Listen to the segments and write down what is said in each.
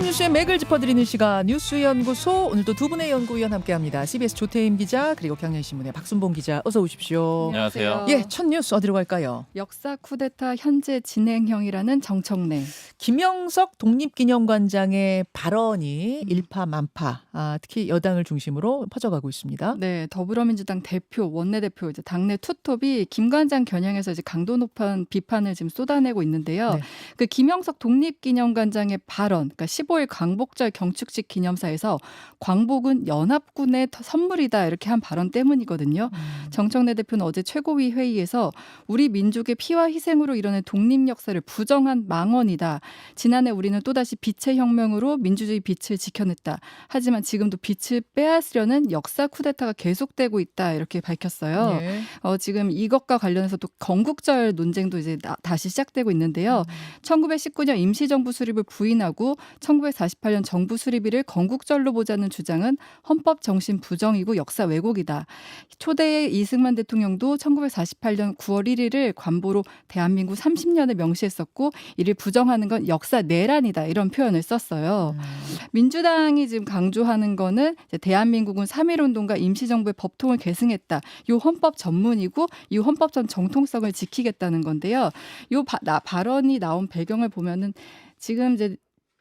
아침 뉴스의 맥을 짚어드리는 시간 뉴스연구소. 오늘도 두 분의 연구위원 함께합니다. CBS 조태임 기자 그리고 경향신문의 박순봉 기자 어서 오십시오. 안녕하세요. 예, 첫 뉴스 어디로 갈까요? 역사 쿠데타 현재 진행형이라는 정청래. 김영석 독립기념관장의 발언이 일파만파, 특히 여당을 중심으로 퍼져가고 있습니다. 네, 더불어민주당 대표, 원내대표, 이제 당내 투톱이 김 관장 겨냥해서 이제 강도 높은 비판을 지금 쏟아내고 있는데요. 네. 그 김영석 독립기념관장의 발언, 그러니까 15일 광복절 경축식 기념사에서 광복은 연합군의 선물이다 이렇게 한 발언 때문이거든요. 정청래 대표는 어제 최고위 회의에서 우리 민족의 피와 희생으로 이뤄낸 독립 역사를 부정한 망언이다. 지난해 우리는 또다시 빛의 혁명으로 민주주의 빛을 지켜냈다. 하지만 지금도 빛을 빼앗으려는 역사 쿠데타가 계속되고 있다. 이렇게 밝혔어요. 예. 지금 이것과 관련해서 또 건국절 논쟁도 이제 다시 시작되고 있는데요. 1919년 임시정부 수립을 부인하고 1948년 정부 수립일을 건국절로 보자는 주장은 헌법 정신 부정이고 역사 왜곡이다. 초대의 이승만 대통령도 1948년 9월 1일을 관보로 대한민국 30년을 명시했었고 이를 부정하는 건 역사 내란이다 이런 표현을 썼어요. 민주당이 지금 강조하는 거는 이제 대한민국은 3.1운동과 임시정부의 법통을 계승했다. 이 헌법 전문이고 이 헌법적 정통성을 지키겠다는 건데요. 이 발언이 나온 배경을 보면은 지금 이제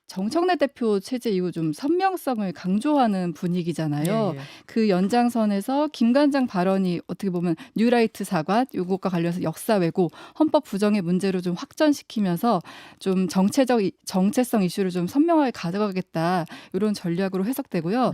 정청래 대표 체제 이후 좀 선명성을 강조하는 분위기잖아요. 예, 예. 그 연장선에서 김 관장 발언이 어떻게 보면 뉴라이트 사관 이것과 관련해서 역사 왜곡, 헌법 부정의 문제로 좀 확전시키면서 좀 정체성 이슈를 좀 선명하게 가져가겠다 이런 전략으로 해석되고요.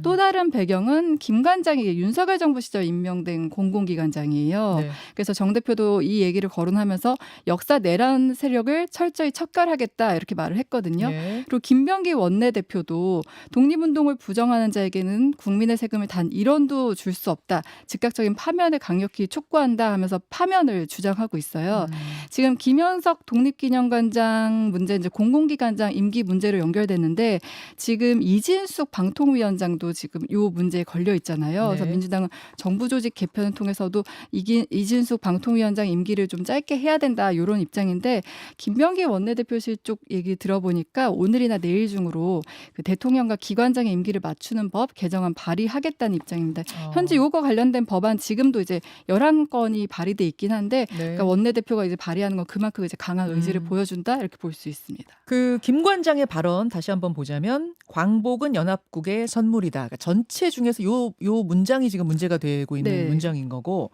또 다른 배경은 김 관장이 윤석열 정부 시절 임명된 공공기관장이에요. 네. 그래서 정 대표도 이 얘기를 거론하면서 역사 내란 세력을 철저히 척결하겠다 이렇게 말을 했거든요. 예. 그리고 김병기 원내대표도 독립운동을 부정하는 자에게는 국민의 세금을 단 1원도 줄 수 없다. 즉각적인 파면을 강력히 촉구한다 하면서 파면을 주장하고 있어요. 지금 김현석 독립기념관장 문제 이제 공공기관장 임기 문제로 연결됐는데 지금 이진숙 방통위원장도 지금 이 문제에 걸려 있잖아요. 그래서 네. 민주당은 정부 조직 개편을 통해서도 이진숙 방통위원장 임기를 좀 짧게 해야 된다 이런 입장인데 김병기 원내대표실 쪽 얘기 들어보니까 오늘이나 내일 중으로 그 대통령과 기관장의 임기를 맞추는 법 개정안 발의하겠다는 입장입니다. 현재 요거 관련된 법안 지금도 이제 11건이 발의돼 있긴 한데 네. 그러니까 원내대표가 이제 발의하는 건 그만큼 이제 강한 의지를 보여준다 이렇게 볼 수 있습니다. 그 김 관장의 발언 다시 한번 보자면 광복은 연합국의 선물이다. 그러니까 전체 중에서 요 문장이 지금 문제가 되고 있는 네. 문장인 거고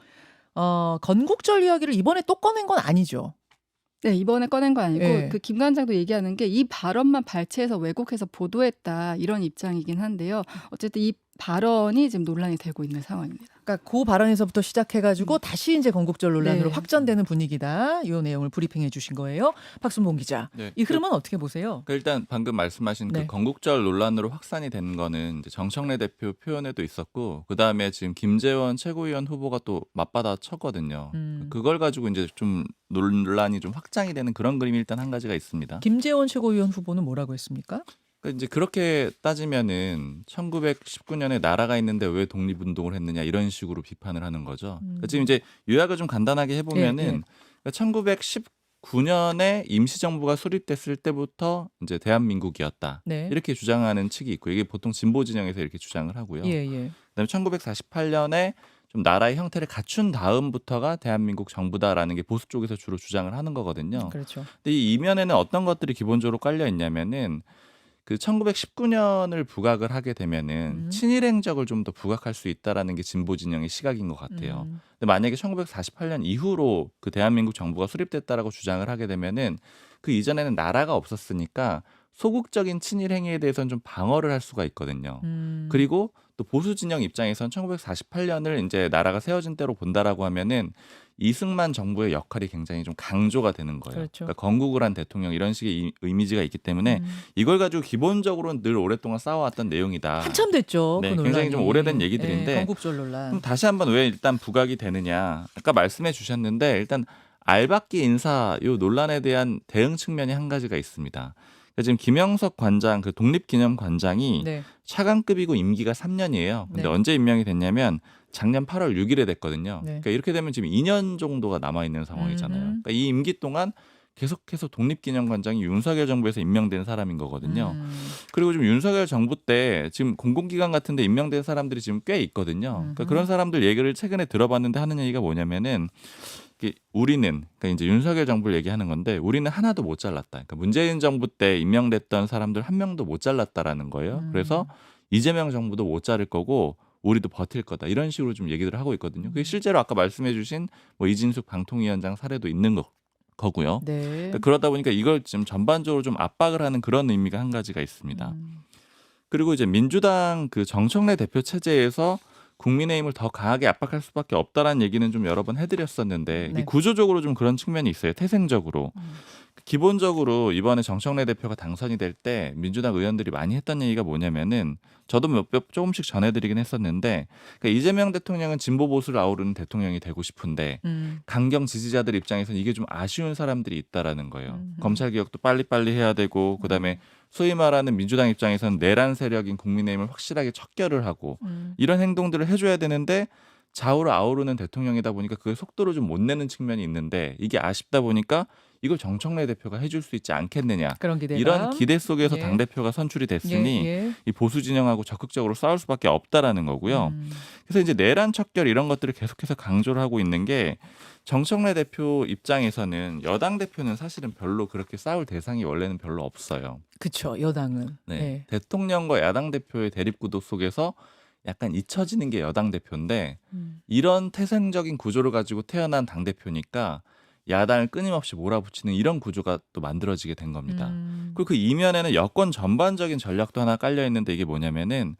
건국절 이야기를 이번에 또 꺼낸 건 아니죠. 네, 이번에 꺼낸 거 아니고 예. 그 김 관장도 얘기하는 게 이 발언만 발췌해서 왜곡해서 보도했다 이런 입장이긴 한데요. 어쨌든 이 발언이 지금 논란이 되고 있는 상황입니다. 그러니까 그 발언에서부터 시작해가지고 다시 이제 건국절 논란으로 네. 확전되는 분위기다. 이 내용을 브리핑해 주신 거예요. 박순봉 기자. 네. 이 흐름은 어떻게 보세요? 일단 방금 말씀하신 네. 그 건국절 논란으로 확산이 된 거는 이제 정청래 대표 표현에도 있었고 그 다음에 지금 김재원 최고위원 후보가 또 맞받아 쳤거든요. 그걸 가지고 이제 좀 논란이 좀 확장이 되는 그런 그림이 일단 한 가지가 있습니다. 김재원 최고위원 후보는 뭐라고 했습니까? 그러니까 이제 그렇게 따지면은 1919년에 나라가 있는데 왜 독립운동을 했느냐 이런 식으로 비판을 하는 거죠. 그러니까 지금 이제 요약을 좀 간단하게 해보면은 그러니까 1919년에 임시정부가 수립됐을 때부터 이제 대한민국이었다. 네. 이렇게 주장하는 측이 있고 이게 보통 진보 진영에서 이렇게 주장을 하고요. 예, 예. 그다음에 1948년에 좀 나라의 형태를 갖춘 다음부터가 대한민국 정부다라는 게 보수 쪽에서 주로 주장을 하는 거거든요. 그렇죠. 근데 이 이면에는 어떤 것들이 기본적으로 깔려 있냐면은 그 1919년을 부각을 하게 되면은 친일 행적을 좀 더 부각할 수 있다라는 게 진보 진영의 시각인 것 같아요. 근데 만약에 1948년 이후로 그 대한민국 정부가 수립됐다라고 주장을 하게 되면은 그 이전에는 나라가 없었으니까 소극적인 친일 행위에 대해서는 좀 방어를 할 수가 있거든요. 그리고 또 보수 진영 입장에선 1948년을 이제 나라가 세워진 때로 본다라고 하면은 이승만 정부의 역할이 굉장히 좀 강조가 되는 거예요. 그렇죠. 그러니까 건국을 한 대통령 이런 식의 이미지가 있기 때문에 이걸 가지고 기본적으로는 늘 오랫동안 쌓아왔던 내용이다. 한참 됐죠. 네, 그 논란이. 굉장히 좀 오래된 얘기들인데 예, 건국절 논란. 그럼 다시 한번 왜 일단 부각이 되느냐? 아까 말씀해 주셨는데 일단 알박기 인사 요 논란에 대한 대응 측면이 한 가지가 있습니다. 그러니까 지금 김영석 관장 그 독립기념관장이 네. 차관급이고 임기가 3년이에요. 근데 네. 언제 임명이 됐냐면 작년 8월 6일에 됐거든요. 네. 그러니까 이렇게 되면 지금 2년 정도가 남아 있는 상황이잖아요. 그러니까 이 임기 동안 계속해서 독립기념관장이 윤석열 정부에서 임명된 사람인 거거든요. 그리고 지금 윤석열 정부 때 지금 공공기관 같은 데 임명된 사람들이 지금 꽤 있거든요. 그러니까 그런 사람들 얘기를 최근에 들어봤는데 하는 얘기가 뭐냐면은 우리는, 그러니까 이제 윤석열 정부를 얘기하는 건데, 우리는 하나도 못 잘랐다. 그러니까 문재인 정부 때 임명됐던 사람들 한 명도 못 잘랐다라는 거예요. 그래서 이재명 정부도 못 자를 거고 우리도 버틸 거다. 이런 식으로 좀 얘기를 하고 있거든요. 그게 실제로 아까 말씀해주신 뭐 이진숙 방통위원장 사례도 있는 거고요. 네. 그러니까 그러다 보니까 이걸 지금 전반적으로 좀 압박을 하는 그런 의미가 한 가지가 있습니다. 그리고 이제 민주당 그 정청래 대표 체제에서 국민의힘을 더 강하게 압박할 수밖에 없다라는 얘기는 좀 여러 번 해드렸었는데, 네. 이 구조적으로 좀 그런 측면이 있어요. 태생적으로. 기본적으로 이번에 정청래 대표가 당선이 될 때 민주당 의원들이 많이 했던 얘기가 뭐냐면은, 저도 조금씩 전해드리긴 했었는데, 그러니까 이재명 대통령은 진보 보수를 아우르는 대통령이 되고 싶은데 강경 지지자들 입장에서는 이게 좀 아쉬운 사람들이 있다라는 거예요. 검찰 개혁도 빨리빨리 해야 되고, 그다음에 소위 말하는 민주당 입장에서는 내란 세력인 국민의힘을 확실하게 척결을 하고 이런 행동들을 해줘야 되는데, 좌우를 아우르는 대통령이다 보니까 그 속도를 좀 못 내는 측면이 있는데, 이게 아쉽다 보니까 이걸 정청래 대표가 해줄 수 있지 않겠느냐, 그런 기대가. 이런 기대 속에서 예. 당대표가 선출이 됐으니 예. 이 보수 진영하고 적극적으로 싸울 수밖에 없다라는 거고요. 그래서 이제 내란 척결 이런 것들을 계속해서 강조를 하고 있는 게, 정청래 대표 입장에서는 여당 대표는 사실은 별로 그렇게 싸울 대상이 원래는 별로 없어요. 그렇죠. 여당은. 네. 네. 대통령과 야당 대표의 대립구도 속에서 약간 잊혀지는 게 여당 대표인데, 이런 태생적인 구조를 가지고 태어난 당 대표니까 야당을 끊임없이 몰아붙이는 이런 구조가 또 만들어지게 된 겁니다. 그리고 그 이면에는 여권 전반적인 전략도 하나 깔려 있는데, 이게 뭐냐면은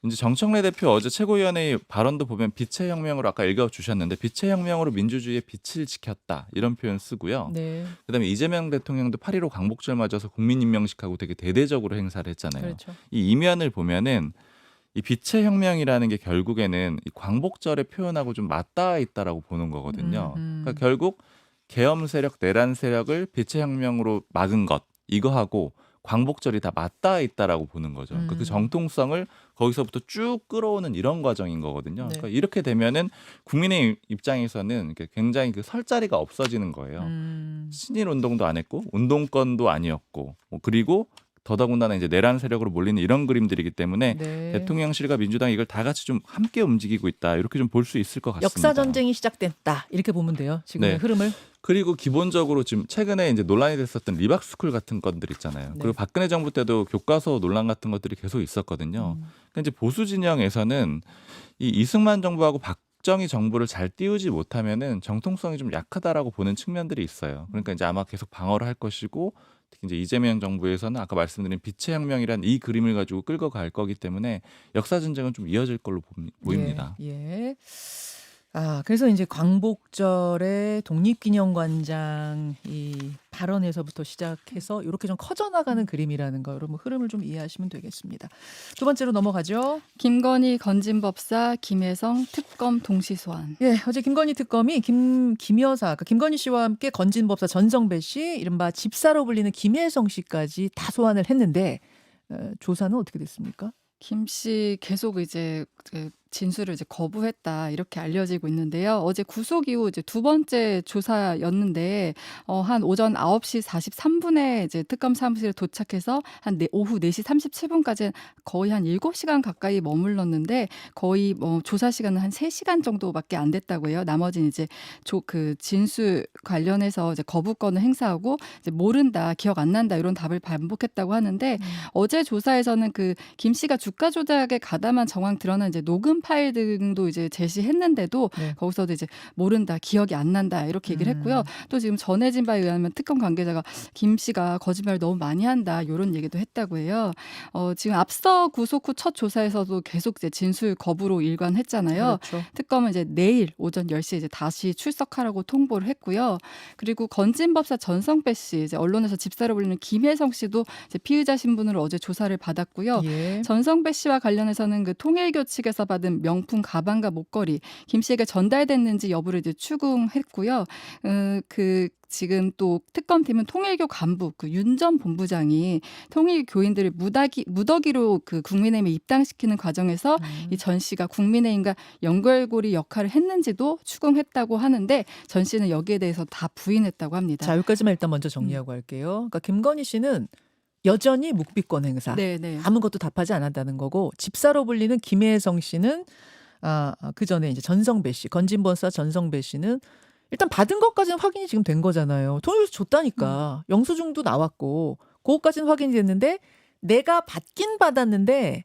이제 정청래 대표 어제 최고위원회의 발언도 보면 빛의 혁명으로 아까 읽어주셨는데, 빛의 혁명으로 민주주의의 빛을 지켰다 이런 표현 쓰고요. 네. 그다음에 이재명 대통령도 8.15 광복절 맞아서 국민임명식하고 되게 대대적으로 행사를 했잖아요. 그렇죠. 이 이면을 보면은 이 빛의 혁명이라는 게 결국에는 이 광복절의 표현하고 좀 맞닿아 있다라고 보는 거거든요. 그러니까 결국 계엄 세력, 내란 세력을 빛의 혁명으로 막은 것, 이거하고 광복절이 다 맞닿아 있다라고 보는 거죠. 그러니까 그 정통성을 거기서부터 쭉 끌어오는 이런 과정인 거거든요. 네. 그러니까 이렇게 되면은 국민의 입장에서는 굉장히 그 설 자리가 없어지는 거예요. 친일 운동도 안 했고 운동권도 아니었고, 그리고 더더군다나 이제 내란 세력으로 몰리는 이런 그림들이기 때문에 네. 대통령실과 민주당이 이걸 다 같이 좀 함께 움직이고 있다, 이렇게 좀 볼 수 있을 것 같습니다. 역사 전쟁이 시작됐다 이렇게 보면 돼요. 지금의 네. 흐름을. 그리고 기본적으로 지금 최근에 이제 논란이 됐었던 리박스쿨 같은 건들 있잖아요. 네. 그리고 박근혜 정부 때도 교과서 논란 같은 것들이 계속 있었거든요. 그러니까 이제 보수 진영에서는 이 이승만 정부하고 박정희 정부를 잘 띄우지 못하면은 정통성이 좀 약하다라고 보는 측면들이 있어요. 그러니까 이제 아마 계속 방어를 할 것이고, 특히 이제 이재명 정부에서는 아까 말씀드린 빛의 혁명이란 이 그림을 가지고 끌고 갈 거기 때문에 역사 전쟁은 좀 이어질 걸로 보입니다. 예. 그래서 이제 광복절에 독립기념관장 이 발언에서부터 시작해서 이렇게 좀 커져나가는 그림이라는 거, 여러분 흐름을 좀 이해하시면 되겠습니다. 두 번째로 넘어가죠. 김건희 건진법사 김혜성 특검 동시 소환. 예, 어제 김건희 특검이 김 여사, 그러니까 김건희 씨와 함께 건진법사 전성배 씨, 이른바 집사로 불리는 김혜성 씨까지 다 소환을 했는데, 조사는 어떻게 됐습니까? 김 씨 계속 이제 진술을 이제 거부했다 이렇게 알려지고 있는데요. 어제 구속 이후 이제 두 번째 조사였는데 한 오전 9시 43분에 이제 특검 사무실에 도착해서 한 오후 4시 37분까지 거의 한 7시간 가까이 머물렀는데, 거의 조사 시간은 한 3시간 정도밖에 안 됐다고 해요. 나머지는 이제 그 진술 관련해서 이제 거부권을 행사하고 이제 모른다, 기억 안 난다 이런 답을 반복했다고 하는데, 어제 조사에서는 그 김 씨가 주가 조작에 가담한 정황 드러난 이제 녹음 파일 등도 이제 제시했는데도 네. 거기서도 이제 모른다, 기억이 안 난다 이렇게 얘기를 했고요. 또 지금 전해진 바에 의하면 특검 관계자가 김 씨가 거짓말을 너무 많이 한다 이런 얘기도 했다고 해요. 지금 앞서 구속 후 첫 조사에서도 계속 이제 진술 거부로 일관했잖아요. 그렇죠. 특검은 이제 내일 오전 10시에 이제 다시 출석하라고 통보를 했고요. 그리고 건진법사 전성배 씨, 이제 언론에서 집사로 불리는 김혜성 씨도 이제 피의자 신분으로 어제 조사를 받았고요. 예. 전성배 씨와 관련해서는 그 통일교 측에서 받은 있는 명품 가방과 목걸이 김 씨에게 전달됐는지 여부를 이제 추궁했고요. 지금 또 특검팀은 통일교 간부 윤 전 본부장이 통일교 교인들을 무더기로 국민의힘에 입당시키는 과정에서 이 전 씨가 국민의힘과 연결고리 역할을 했는지도 추궁했다고 하는데 전 씨는 여기에 대해서 다 부인했다고 합니다. 자, 여기까지만 일단 먼저 정리하고 할게요. 그러니까 김건희 씨는 여전히 묵비권 행사, 네. 아무것도 답하지 않았다는 거고, 집사로 불리는 김혜성 씨는 그 전에 이제 전성배 씨, 건진법사 전성배 씨는 일단 받은 것까지는 확인이 지금 된 거잖아요. 통일교에서 줬다니까. 영수증도 나왔고 그것까지는 확인이 됐는데 내가 받긴 받았는데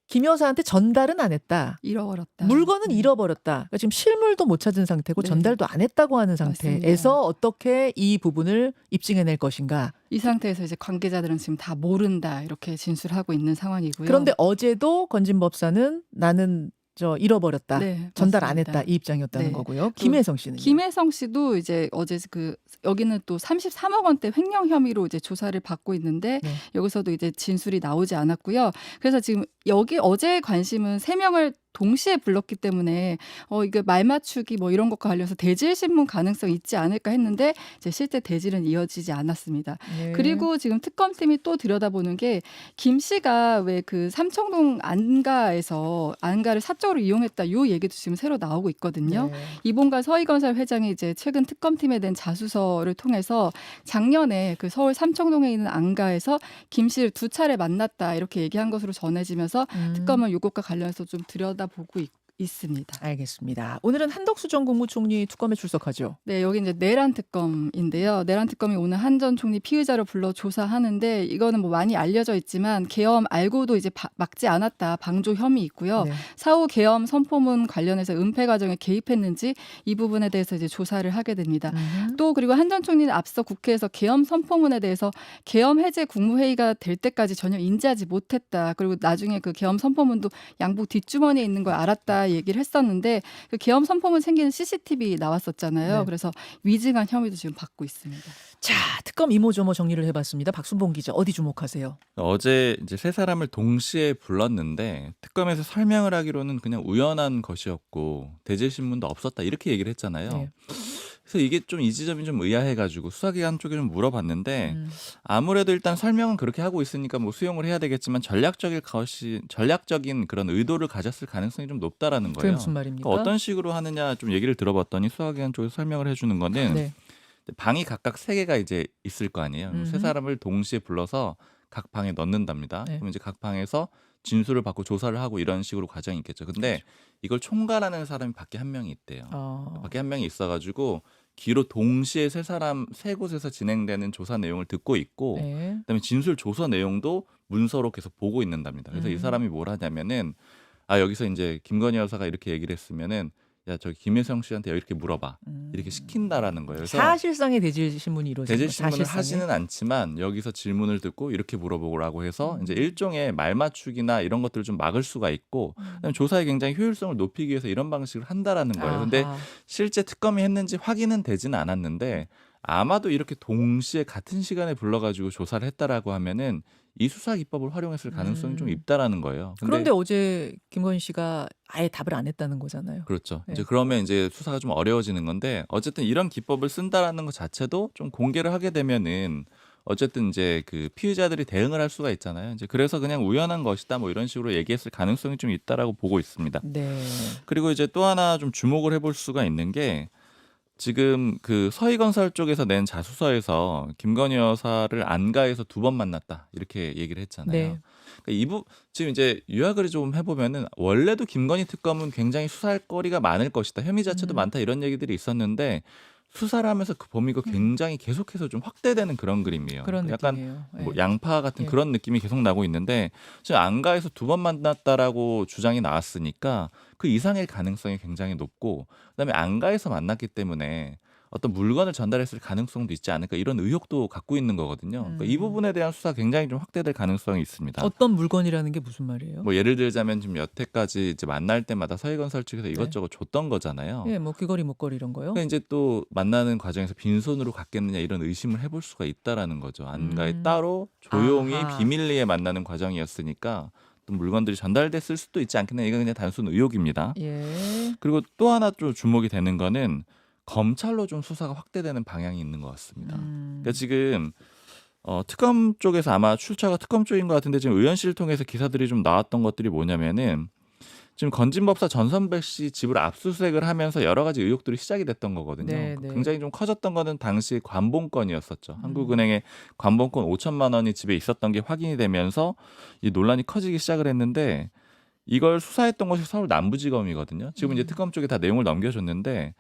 김 여사한테 전달은 안 했다. 잃어버렸다. 물건은 잃어버렸다. 그러니까 지금 실물도 못 찾은 상태고 네. 전달도 안 했다고 하는 상태에서 맞습니다. 어떻게 이 부분을 입증해낼 것인가. 이 상태에서 이제 관계자들은 지금 다 모른다 이렇게 진술하고 있는 상황이고요. 그런데 어제도 건진법사는 나는 잃어버렸다. 네, 전달 안 맞습니다. 했다. 이 입장이었다는 네. 거고요. 김혜성 씨는 김혜성 씨도 이제 어제 여기는 또 33억 원대 횡령 혐의로 이제 조사를 받고 있는데 네. 여기서도 이제 진술이 나오지 않았고요. 그래서 지금 여기 어제의 관심은 3명을 동시에 불렀기 때문에 이게 말 맞추기 뭐 이런 것과 관련해서 대질 신문 가능성이 있지 않을까 했는데 이제 실제 대질은 이어지지 않았습니다. 네. 그리고 지금 특검팀이 또 들여다보는 게 김 씨가 왜 삼청동 안가를 사적으로 이용했다 요 얘기도 지금 새로 나오고 있거든요. 네. 이봉관 서희건설 회장이 이제 최근 특검팀에 낸 자수서를 통해서 작년에 서울 삼청동에 있는 안가에서 김 씨를 2차례 만났다 이렇게 얘기한 것으로 전해지면서 특검은 이것과 관련해서 좀 들여다보고 있습니다. 알겠습니다. 오늘은 한덕수 전 국무총리 특검에 출석하죠. 네, 여기 이제 내란 특검인데요. 내란 특검이 오늘 한 전 총리 피의자로 불러 조사하는데 이거는 뭐 많이 알려져 있지만 계엄 알고도 이제 막지 않았다 방조 혐의 있고요. 네. 사후 계엄 선포문 관련해서 은폐 과정에 개입했는지 이 부분에 대해서 이제 조사를 하게 됩니다. 또 그리고 한 전 총리는 앞서 국회에서 계엄 선포문에 대해서 계엄 해제 국무회의가 될 때까지 전혀 인지하지 못했다. 그리고 나중에 그 계엄 선포문도 양복 뒷주머니에 있는 걸 알았다 얘기를 했었는데 그 계엄 선포문 생기는 CCTV 나왔었잖아요. 네. 그래서 위증한 혐의도 지금 받고 있습니다. 자, 특검 이모저모 정리를 해봤습니다. 박순봉 기자 어디 주목하세요? 어제 이제 3사람을 동시에 불렀는데 특검에서 설명을 하기로는 그냥 우연한 것이었고 대질 신문도 없었다 이렇게 얘기를 했잖아요. 네. 그래서 이게 좀 이 지점이 좀 의아해가지고 수사기관 쪽에 좀 물어봤는데 아무래도 일단 설명은 그렇게 하고 있으니까 뭐 수용을 해야 되겠지만 전략적인 그런 의도를 가졌을 가능성이 좀 높다라는 그게 거예요. 무슨 말입니까? 그러니까 어떤 식으로 하느냐 좀 얘기를 들어봤더니 수사기관 쪽에서 설명을 해주는 거는 네. 방이 각각 3개가 이제 있을 거 아니에요. 음흠. 3사람을 동시에 불러서 각 방에 넣는답니다. 네. 그럼 이제 각 방에서 진술을 받고 조사를 하고 이런 식으로 과정이 있겠죠. 근데 이걸 총괄하는 사람이 밖에 한 명이 있대요. 밖에 한 명이 있어가지고 귀로 동시에 3곳에서 진행되는 조사 내용을 듣고 있고 네. 그다음에 진술 조서 내용도 문서로 계속 보고 있는답니다. 그래서 이 사람이 뭘 하냐면은 여기서 이제 김건희 여사가 이렇게 얘기를 했으면은 야 저기 김혜성 씨한테 이렇게 물어봐 이렇게 시킨다라는 거예요. 그래서 사실상의 대질 신문이 이루어지는 대질 거예요. 신문을 사실상의. 하지는 않지만 여기서 질문을 듣고 이렇게 물어보라고 해서 이제 일종의 말 맞추기나 이런 것들을 좀 막을 수가 있고 그다음에 조사의 굉장히 효율성을 높이기 위해서 이런 방식을 한다라는 거예요. 근데 아하. 실제 특검이 했는지 확인은 되지는 않았는데 아마도 이렇게 동시에 같은 시간에 불러가지고 조사를 했다라고 하면은 이 수사 기법을 활용했을 가능성이 좀 있다라는 거예요. 근데 그런데 어제 김건희 씨가 아예 답을 안 했다는 거잖아요. 그렇죠. 네. 이제 그러면 이제 수사가 좀 어려워지는 건데 어쨌든 이런 기법을 쓴다라는 것 자체도 좀 공개를 하게 되면은 어쨌든 이제 그 피의자들이 대응을 할 수가 있잖아요. 이제 그래서 그냥 우연한 것이다 뭐 이런 식으로 얘기했을 가능성이 좀 있다라고 보고 있습니다. 네. 그리고 이제 또 하나 좀 주목을 해볼 수가 있는 게 지금 그 서희건설 쪽에서 낸 자수서에서 김건희 여사를 안가에서 2번 만났다 이렇게 얘기를 했잖아요. 네. 그러니까 지금 이제 요약을 좀 해보면은 원래도 김건희 특검은 굉장히 수사할 거리가 많을 것이다. 혐의 자체도 많다 이런 얘기들이 있었는데 수사를 하면서 그 범위가 굉장히 계속해서 좀 확대되는 그런 그림이에요. 그런 약간 느낌이에요. 뭐 네. 양파 같은 예. 그런 느낌이 계속 나고 있는데 지금 안가에서 2번 만났다라고 주장이 나왔으니까 그 이상일 가능성이 굉장히 높고 그다음에 안가에서 만났기 때문에 어떤 물건을 전달했을 가능성도 있지 않을까 이런 의혹도 갖고 있는 거거든요. 그러니까 이 부분에 대한 수사 굉장히 좀 확대될 가능성이 있습니다. 어떤 물건이라는 게 무슨 말이에요? 뭐 예를 들자면 지금 여태까지 이제 만날 때마다 서희건설 측에서 네. 이것저것 줬던 거잖아요. 예, 뭐 귀걸이 목걸이 이런 거요. 그러니까 이제 또 만나는 과정에서 빈손으로 갔겠느냐 이런 의심을 해볼 수가 있다라는 거죠. 안가에 따로 조용히 아하. 비밀리에 만나는 과정이었으니까 어떤 물건들이 전달됐을 수도 있지 않겠나. 이건 그냥 단순 의혹입니다. 예. 그리고 또 하나 좀 주목이 되는 거는 검찰로 좀 수사가 확대되는 방향이 있는 것 같습니다. 그러니까 지금 특검 쪽에서 아마 출처가 특검 쪽인 것 같은데 지금 의원실을 통해서 기사들이 좀 나왔던 것들이 뭐냐면은 지금 건진법사 전선백 씨 집을 압수수색을 하면서 여러 가지 의혹들이 시작이 됐던 거거든요. 네, 네. 굉장히 좀 커졌던 거는 당시 관본권이었었죠. 한국은행에 관본권 5천만 원이 집에 있었던 게 확인이 되면서 이 논란이 커지기 시작을 했는데 이걸 수사했던 것이 서울 남부지검이거든요. 지금 이제 특검 쪽에 다 내용을 넘겨줬는데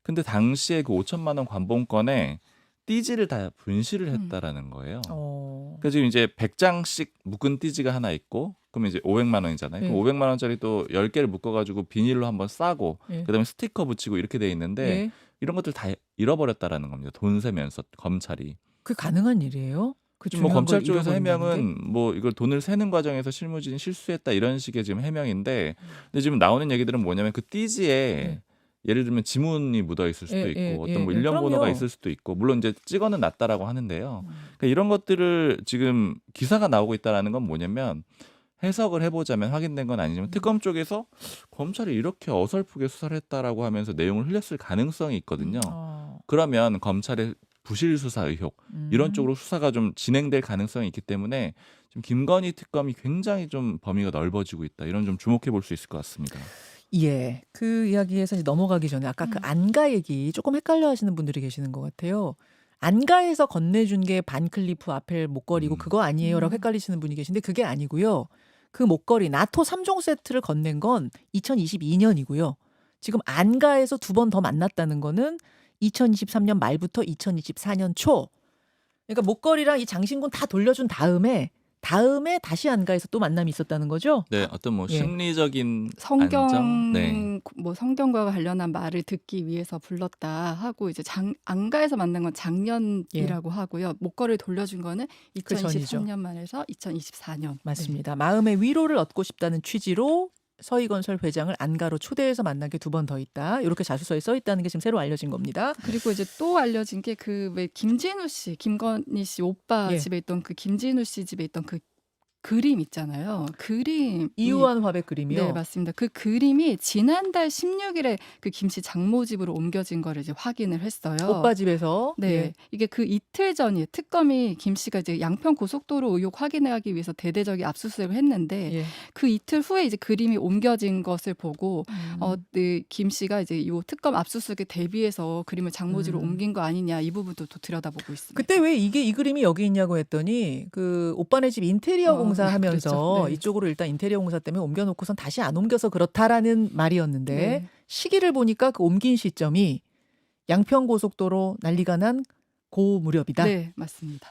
근데 당시에 그 5천만 원 관본권에 띠지를 다 분실을 했다라는 거예요. 그래서 지금 이제 100장씩 묶은 띠지가 하나 있고 그러면 이제 500만 원이잖아요. 네. 그럼 500만 원짜리 또 10개를 묶어가지고 비닐로 한번 싸고 예. 그다음에 스티커 붙이고 이렇게 돼 있는데 예. 이런 것들 다 잃어버렸다라는 겁니다. 돈 세면서 검찰이. 그게 가능한 일이에요? 그 뭐 중요한 검찰 걸 쪽에서 잃어버린다는 게? 해명은 뭐 이걸 돈을 세는 과정에서 실무진이 실수했다 이런 식의 지금 해명인데 근데 지금 나오는 얘기들은 뭐냐면 그 띠지에 네. 예를 들면 지문이 묻어 있을 수도 예, 있고 예, 어떤 뭐 예, 일련 번호가 그럼요. 있을 수도 있고 물론 이제 찍어는 놨다라고 하는데요. 그러니까 이런 것들을 지금 기사가 나오고 있다라는 건 뭐냐면 해석을 해보자면 확인된 건 아니지만 특검 쪽에서 검찰이 이렇게 어설프게 수사를 했다라고 하면서 내용을 흘렸을 가능성이 있거든요. 그러면 검찰의 부실 수사 의혹 이런 쪽으로 수사가 좀 진행될 가능성이 있기 때문에 지금 김건희 특검이 굉장히 좀 범위가 넓어지고 있다. 이런 좀 주목해 볼 수 있을 것 같습니다. 예. 그 이야기에서 이제 넘어가기 전에 아까 그 안가 얘기 조금 헷갈려 하시는 분들이 계시는 것 같아요. 안가에서 건네준 게 반클리프 아펠 목걸이고 그거 아니에요라고 헷갈리시는 분이 계신데 그게 아니고요. 그 목걸이 나토 3종 세트를 건넨 건 2022년이고요. 지금 안가에서 두 번 더 만났다는 거는 2023년 말부터 2024년 초. 그러니까 목걸이랑 이 장신구 다 돌려준 다음에 다시 안가에서 또 만남이 있었다는 거죠? 네, 어떤 뭐 예. 심리적인 성경 안정? 네. 뭐 성경과 관련한 말을 듣기 위해서 불렀다 하고 이제 안가에서 만난 건 작년이라고 하고요. 목걸이를 돌려준 거는 그 전이죠. 2023년 말에서 2024년. 맞습니다. 마음의 위로를 얻고 싶다는 취지로 서희건설 회장을 안가로 초대해서 만난 게 두 번 더 있다. 이렇게 자수서에 써 있다는 게 지금 새로 알려진 겁니다. 그리고 이제 또 알려진 게 그 왜 김진우 씨, 김건희 씨 오빠 예. 집에 있던 그 김진우 씨 집에 있던 그 그림 있잖아요. 그림 이우한 화백 그림이요. 네, 맞습니다. 그 그림이 지난달 16일에 그 김씨 장모 집으로 옮겨진 거를 이제 확인을 했어요. 오빠 집에서. 네, 예. 이게 그 이틀 전이에요. 특검이 김 씨가 이제 양평 고속도로 의혹 확인하기 위해서 대대적인 압수수색을 했는데 예. 그 이틀 후에 이제 그림이 옮겨진 것을 보고 네, 김 씨가 이제 이 특검 압수수색에 대비해서 그림을 장모집으로 옮긴 거 아니냐 이 부분도 또 들여다보고 있습니다. 그때 왜 이 그림이 여기 있냐고 했더니 그 오빠네 집 인테리어 공사하면서 그렇죠. 네. 이쪽으로 일단 인테리어 공사 때문에 옮겨놓고선 다시 안 옮겨서 그렇다라는 말이었는데 네. 시기를 보니까 그 옮긴 시점이 양평고속도로 난리가 난 고 무렵이다. 네, 맞습니다.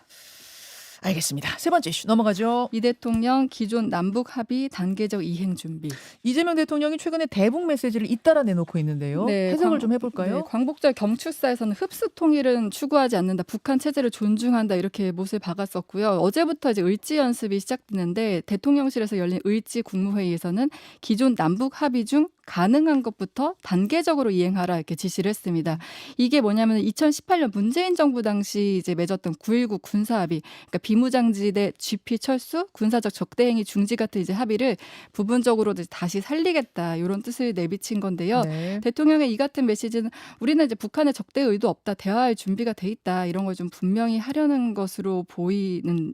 알겠습니다. 세 번째 이슈 넘어가죠. 이 대통령 기존 남북 합의 단계적 이행 준비. 이재명 대통령이 최근에 대북 메시지를 잇따라 내놓고 있는데요. 네, 해석을 좀 해볼까요? 네, 광복절 경축사에서는 흡수 통일은 추구하지 않는다. 북한 체제를 존중한다. 이렇게 못을 박았었고요. 어제부터 이제 의지 연습이 시작됐는데 대통령실에서 열린 의지 국무회의에서는 기존 남북 합의 중 가능한 것부터 단계적으로 이행하라 이렇게 지시를 했습니다. 이게 뭐냐면 2018년 문재인 정부 당시 이제 맺었던 9.19 군사합의, 그러니까 비무장지대 GP 철수, 군사적 적대행위 중지 같은 이제 합의를 부분적으로 다시 살리겠다 이런 뜻을 내비친 건데요. 네. 대통령의 이 같은 메시지는 우리는 이제 북한의 적대 의도 없다, 대화할 준비가 돼 있다 이런 걸 좀 분명히 하려는 것으로 보이는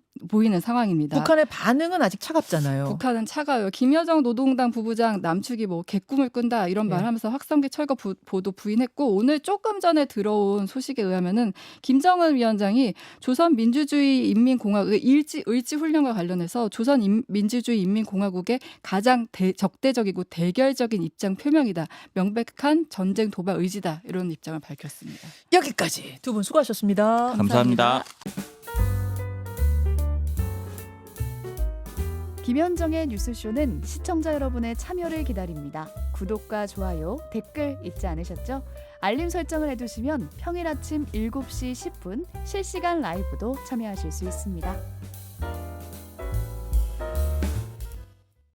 상황입니다. 북한의 반응은 아직 차갑잖아요. 북한은 차가워요. 김여정 노동당 부부장 남측이 뭐 개꿈을 꾼다 이런 네. 말하면서 확성기 철거 보도 부인했고 오늘 조금 전에 들어온 소식에 의하면은 김정은 위원장이 조선민주주의 인민공화국의 의지 훈련과 관련해서 조선민주주의 인민공화국의 가장 적대적이고 대결적인 입장 표명이다. 명백한 전쟁 도발 의지다. 이런 입장을 밝혔습니다. 여기까지 두 분 수고하셨습니다. 감사합니다. 김현정의 뉴스쇼는 시청자 여러분의 참여를 기다립니다. 구독과 좋아요, 댓글 잊지 않으셨죠? 알림 설정을 해두시면 평일 아침 7시 10분 실시간 라이브도 참여하실 수 있습니다.